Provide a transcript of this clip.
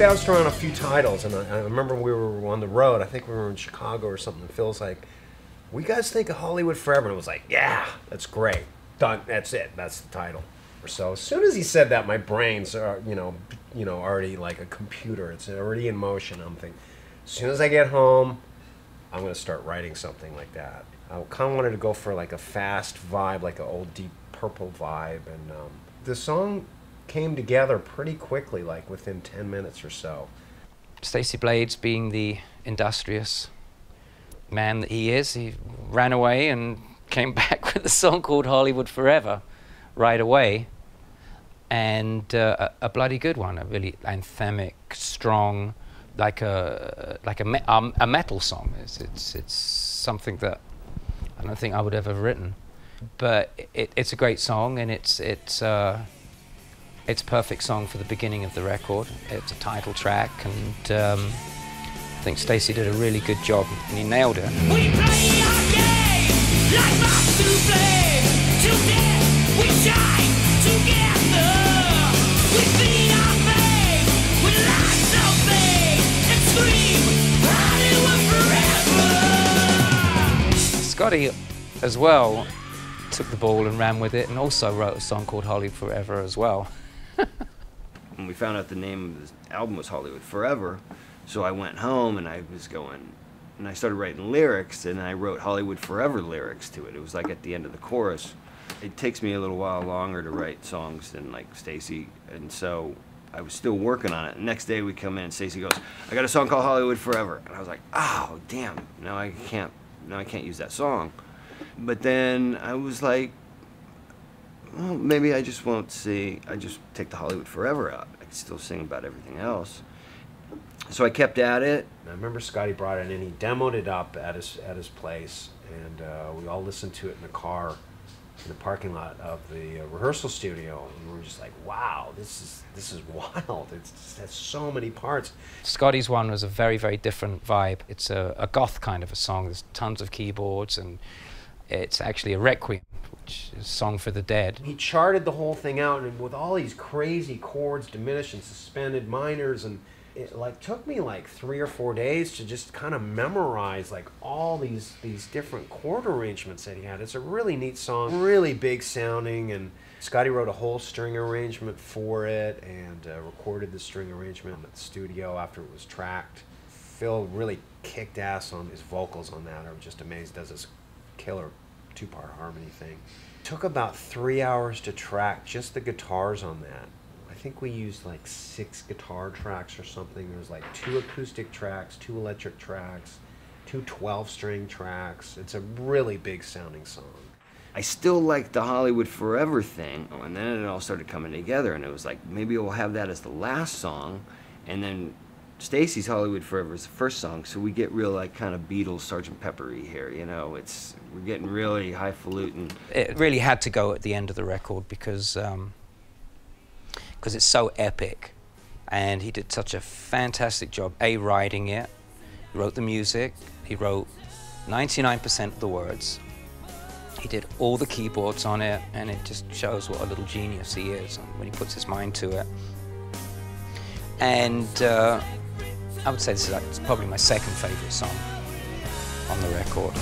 bounced around a few titles, and I remember we were on the road. I think we were in Chicago or something. Phil's like, "We guys think of Hollywood Forever," and it was like, "Yeah, that's great. Done. That's it. That's the title." So as soon as he said that, my brain's already like a computer. It's already in motion. I'm thinking, as soon as I get home, I'm going to start writing something like that. I kind of wanted to go for like a fast vibe, like an old Deep Purple vibe, and the song came together pretty quickly, like within 10 minutes or so. Stacey Blades, being the industrious man that he is, he ran away and came back with a song called Hollywood Forever right away, and a bloody good one, a really anthemic, strong, like a metal song. It's something that I don't think I would have ever written, but it's a great song, and it's a perfect song for the beginning of the record. It's a title track, and I think Stacey did a really good job, and he nailed it. We play our game like mouse to flame. Today we shine together. We feed our fame with lights so big and scream Hollywood Forever. Scotty, as well, took the ball and ran with it, and also wrote a song called Hollywood Forever as well. When we found out the name of this album was Hollywood Forever, so I went home and I was going, and I started writing lyrics, and I wrote Hollywood Forever lyrics to it. It was like at the end of the chorus. It takes me a little while longer to write songs than like Stacey, and so I was still working on it. The next day we come in, Stacey goes, "I got a song called Hollywood Forever," and I was like, "Oh damn, now I can't use that song." But then I was like, well, maybe I just won't I just take the Hollywood Forever out. I can still sing about everything else. So I kept at it. I remember Scotty brought it in, he demoed it up at his place, and we all listened to it in the car, in the parking lot of the rehearsal studio, and we were just like, wow, this is wild. It has so many parts. Scotty's one was a very, very different vibe. It's a goth kind of a song. There's tons of keyboards, and it's actually a requiem, which is a song for the dead. He charted the whole thing out, and with all these crazy chords, diminished and suspended minors, and it like took me like 3 or 4 days to just kind of memorize like all these different chord arrangements that he had. It's a really neat song, really big sounding, and Scotty wrote a whole string arrangement for it, and recorded the string arrangement at the studio after it was tracked. Phil really kicked ass on his vocals on that. I was just amazed. Does this killer 2-part harmony thing. Took about 3 hours to track just the guitars on that. I think we used like 6 guitar tracks or something. There was like 2 acoustic tracks, 2 electric tracks, 2 12-string tracks. It's a really big sounding song. I still liked the Hollywood Forever thing, and then it all started coming together, and it was like, maybe we'll have that as the last song, and then Stacey's Hollywood Forever is the first song, so we get real like kind of Beatles, Sgt. Pepper-y here, you know. We're getting really highfalutin. It really had to go at the end of the record because it's so epic, and he did such a fantastic job writing it. He wrote the music, he wrote 99% of the words, he did all the keyboards on it, and it just shows what a little genius he is when he puts his mind to it. And I would say this is probably my second favorite song on the record.